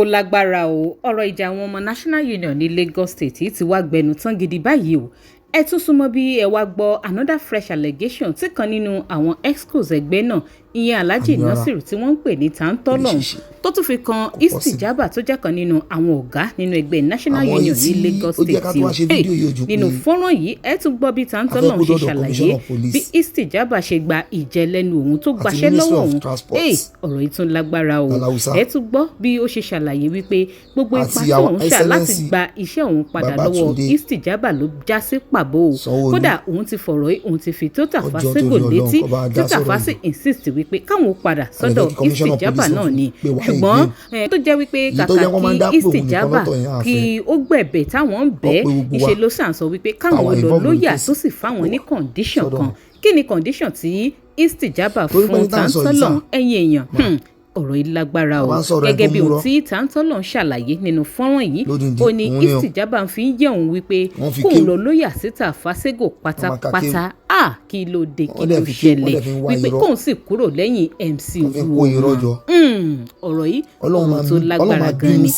Ó lágbára o, ọ̀rọ̀ ìjà àwọn ọmọ National Union ní Lagos State yìí ti wá gbẹnu tán gidi báyìí o. Ẹ tún súnmọ́ bí ẹ wá gbọ́ another fresh allegation tí kan nínú àwọn excos ẹgbẹ́ náà ìyẹn Alhaji Nasiru tí wọ́n ń pè ní Tantolon tó tún fi kan Istijaba tó jẹ́ kan nínú àwọn ọ̀gá nínú ẹgbẹ́ National Union ní Lagos State o. Nínú fọ́nrán yìí ẹ tún gbọ́ bí Tantolon ṣe ṣàlàyé bí Istijaba ṣe gba ìjẹ lẹ́nu òun tó gbaṣẹ́ lọ́wọ́ òun. Ọ̀rọ̀ yìí tún lágbára o. Ẹ tún gbọ́ bí ó ṣe ṣàlàyé wípé gbogbo ipa tí òun ṣà láti gba iṣẹ́ òun padà lọ́wọ́ Istijaba ló já sí pàbó o. Kódà òun ti fọ̀rọ̀ yìí òun ti fi tó Tafa Sego létí tí Tafa sì insist wípé káwọn padà sọ́dọ̀ Istijaba náà ni ṣùgbọ́n tó jẹ́ wípé kàkà kí Istijaba kí ó gbẹ̀bẹ̀ táwọn ń bẹ̀ ìṣe ló sàn sọ wípé káwọn lọ lóyà tó sì fáwọn ní condition kan kí ni condition tí Istijaba fún Tantolon ẹ̀yin èèyàn ọ̀rọ̀ yìí lágbára o gẹ́gẹ́ bí ohun tí Tantolon ṣàlàyé nínú fọ́nrán yìí ó ní Istijaba fi ń yẹ̀ òun wípé kóun lọ lóyà sí Tafa Sego pátápátá kí ló dé kí ló ṣẹlẹ̀ wípé kóun sì kúrò lẹ́yìn MC Oluomo ọ̀rọ̀ yìí ọ̀rọ̀ tó lágbára gan ni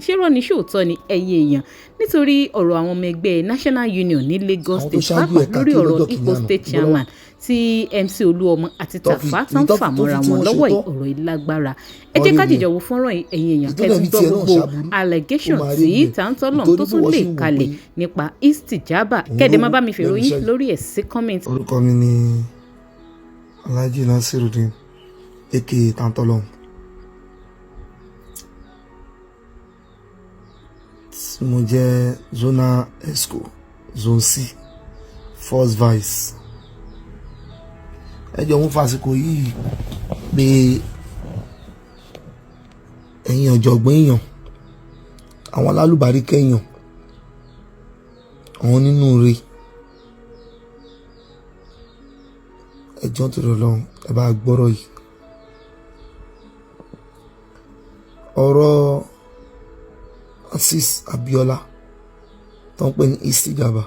ṣé rọ́ ni ṣòótọ́ ni ẹ̀yin èèyàn nítorí ọ̀rọ̀ àwọn ọmọ ẹgbẹ́ National Union ní Lagos State pàápàá lórí ọ̀rọ̀ Iko State Chairman tí MC Oluomo àti Tafa tán fà mọ́ra wọn lọ́wọ́ ọ̀rọ̀ ìlágbára ẹ jẹ́ ká dìjọ wo fọ́nrán ẹ̀yin èèyàn kẹ́tù gbọ́ gbogbo allegation tí Tantolon tó tún lè kalẹ̀ nípa Istijaba kẹ́dẹ̀ má bá mi fèrò yín lórí ẹ̀ sí comment. Orúkọ mi ni Alhaji Nasiru aka Tantolon. Mo jẹ́ zonal esco zone C first vice. Ẹ jọ̀ọ́ mú fàsìkò yìí pé ẹ̀yin ọ̀jọ̀gbọ́n èèyàn àwọn alálùbáríkà èèyàn àwọn nínú rẹ̀ ẹ jọ̀ọ́ tó lọ lọ́hùn ẹ bá gbọ́rọ̀ yìí. Ọ̀rọ̀ Asis Abiola tó ń pè ní Istijaba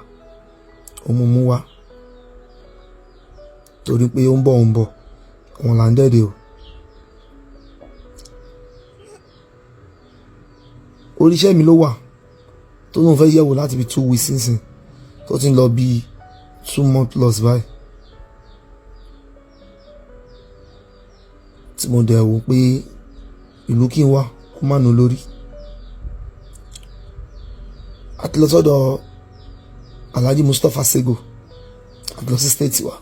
òmùmú wa torí pé ó ń bọ̀ wọn là ń dẹ́dẹ̀ o. Oríṣẹ́ mi ló wà tó lóun fẹ́ yẹ̀wò láti bí 2 weeks sínsìn tó ti ń lọ bí 2 months plus báyìí tí mo dẹ̀ wò pé ìlú kí n wá kó má nù lórí. Àti lọ sọ́dọ̀ Alhaji Tafa Sego àti lọ sí state wa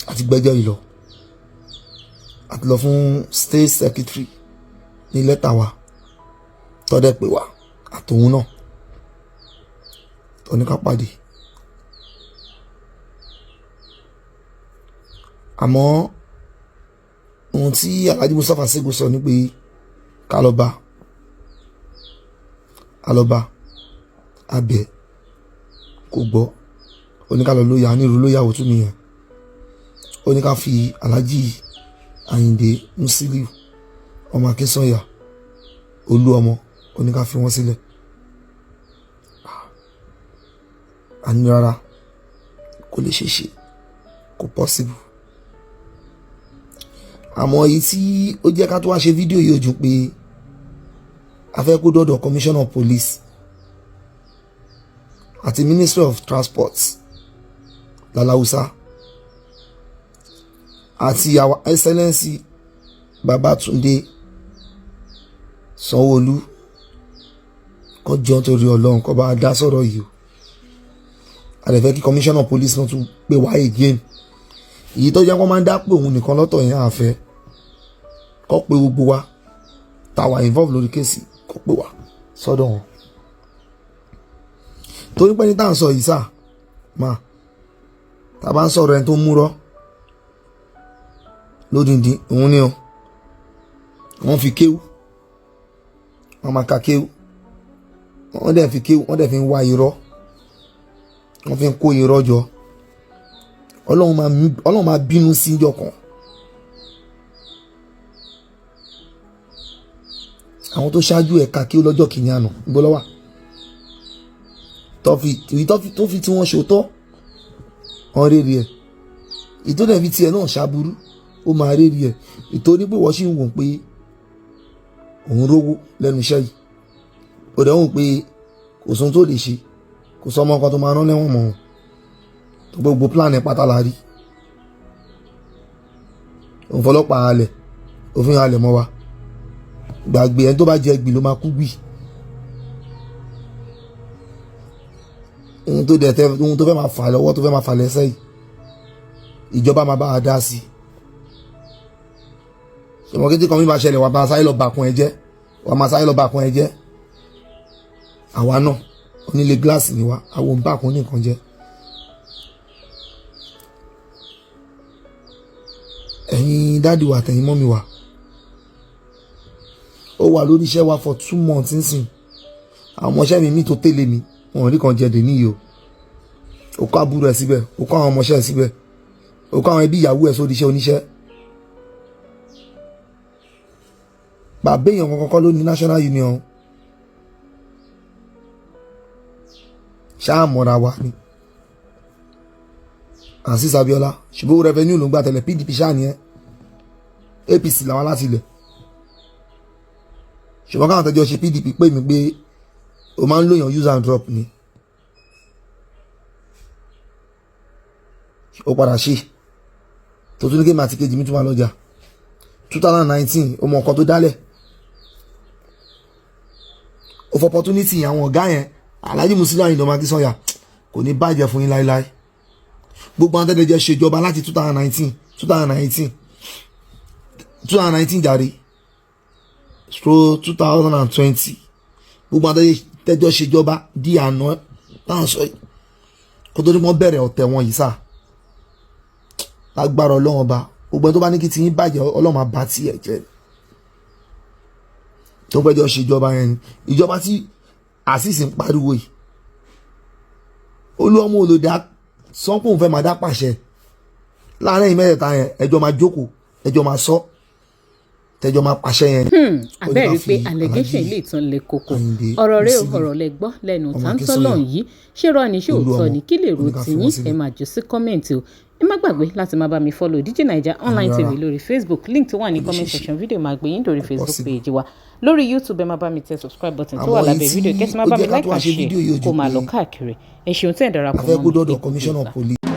àti gbẹ́jọ́ yìí lọ àti lọ fún state secretary ní lẹ́tà wa tọ́dẹ̀ pé wa àtòun náà tọ́ní ká pàdé. Àmọ́ ohun tí Alhaji Tafa Sego sọ ni pé ká lọ bá abẹ kò gbọ́ oníkàlọ́ lóyà onírú lóyàwó tún nìyẹn ó ní ká fi Alhaji Ayinde Musiliu ọmọ Akínsànyà Oluomo ó ní ká fi wọ́n sílẹ̀. Àní rárá kò lè ṣeéṣe kò possible. Àmọ́ èyí tí ó jẹ́ ká tó wá ṣe fídíò yìí ojú pé a fẹ́ kó dọ́dọ̀ Commissioner of Police àti Ministry of Transport lálàúsá àti our excellency Babatunde Sanwó-Olú kó jọ torí Ọlọ́run kó bá dá sọ̀rọ̀ yìí o. A lè fẹ́ kí Commissioner of Police náà tún pè wá again. Èyí tó jẹ́ kó máa ń dá pé òun nìkan lọ́tọ̀ yẹn àfẹ́ kó pé gbogbo wa táwa involve lórí kéèsì kó pè wá sọ́dọ̀ wọn. Torí pé ní tá à ń sọ yìí sáà máa tá a bá ń sọ̀rọ̀ ẹni tó múrọ́ lódìndín òun ni o wọ́n fi kéwú wọ́n máa ka kéwú wọ́n dẹ̀ fi kéwú wọ́n dẹ̀ fi ń wá irọ́ wọ́n fi ń kó irọ́ jọ Ọlọ́run máa bínú sí ìjọ kan. Àwọn tó ṣáájú ẹ̀ka kéwú lọ́jọ́ kìíní àná níbo ló wà tó fi tí wọ́n ṣòótọ́ wọ́n rèrè ẹ̀ ìtòdẹ̀ fi tiẹ̀ náà ṣàbúrú ó máa rèrè ẹ̀ ìtòní pé wọ́n sì ń wò pé òun rówó lẹ́nu iṣẹ́ yìí ó dẹ̀ wọ́n pé kò sóhun tó lè ṣe kò sọ ọmọ kan tó máa rán lẹ́wọ̀n mọ́ tó gbogbo plan ẹ̀ pátá la rí òun fọlọ́pàá halẹ̀ òfin halẹ̀ mọ́ wa gbàgbé ẹni tó bá jẹ gbì ló máa kú gbì ohun tó fẹ́ máa fà lọ́wọ́ tó fẹ́ máa fà lẹ́sẹ̀ yìí ìjọba máa bá a dá sí i ṣùgbọ́n kété kan mi máa ṣẹlẹ̀ wà máa sáré lọ bàkún ẹ jẹ́ àwa náà onílé gíláàsì ni wa àwọn òun bàkún nìkan jẹ́ ẹ̀yin dáàdì wa àtẹ̀yin mọ́mì wa ó wà lórí iṣẹ́ wa for 2 months nísìn àwọn ọmọọṣẹ́ mi tó tẹ̀lé mi wọn rí kan jẹ dè níyì o ó kọ́ àbúrò ẹ̀ síbẹ̀ ó kọ́ àwọn ọmọọṣẹ́ ẹ̀ síbẹ̀ ó kọ́ àwọn ẹbí ìyàwó ẹ̀ sórí iṣẹ́ oníṣẹ́ bàbá èèyàn kankan kọ́ ló ní national union ṣáà mọ́ra wa ni Azeez Abiola ṣùgbọ́n revenue ló ń gbà tẹ́lẹ̀ PDP ṣáà ni ẹ́ APC làwọn láti ilẹ̀ ṣùgbọ́n káwọn tẹ́jọ́ ṣe PDP pè mí pé o máa ń lóyàn use and drop ni ó padà ṣe tó tún ní kí màtí kejì mi tún wà lọ́jà 2019 ó mọ nǹkan tó dálẹ̀ of opportunity àwọn ọ̀gá yẹn Alhaji Musiliu Ayinde ọmọ Akínsànyà kò ní bàjẹ́ fún yín láíláí gbogbo àwọn tẹ́lẹ̀ jẹ́ ṣèjọba láti 2019 jàre so 2020 gbogbo àwọn tẹ́jọ́ ṣèjọba di àná táwọn sọ yìí kó tó ní wọ́n bẹ̀rẹ̀ ọ̀tẹ̀ wọn yìí sáà lágbára Ọlọ́run ọba gbogbo ẹni tó bá ní kí ti yín bàjẹ́ Ọlọ́run máa bá tiẹ̀ jẹ́ tó pẹ́jọ́ ṣèjọba yẹn ni ìjọba tí Azeez ń pariwo yìí Oluomo olódà sọ́kùn fẹ́ máa dá pàṣẹ láàrin ìmẹ́tẹ̀ẹ̀ta yẹn ẹjọ́ máa jókòó ẹjọ́ máa sọ tẹjọ́ máa pàṣẹ yẹn. àbẹ́rẹ́ pé allegation ilé ìtàn lè koko ọ̀rọ̀ rẹ̀ ọ̀rọ̀ lẹ gbọ́ lẹ́nu táńtọ́lọ̀ yìí ṣé rọ ni ṣé òótọ́ ni kí lè ro tiyín ẹ máa jù sí kọ́mẹ̀ntì o ẹ má gbàgbé láti máa bá mi follow DIGINAIJA online TV lórí Facebook link tó wà ní comment section video máa gbé yín lórí Facebook page wa lórí YouTube ẹ máa bá mi tẹ subscribe button tó wà lábẹ́ fídíò kẹ́sì máa bá mi like and share kó máa lọ káàkiri ẹ ṣeun tẹ́ ẹ̀ darapọ̀ mọ́ mi.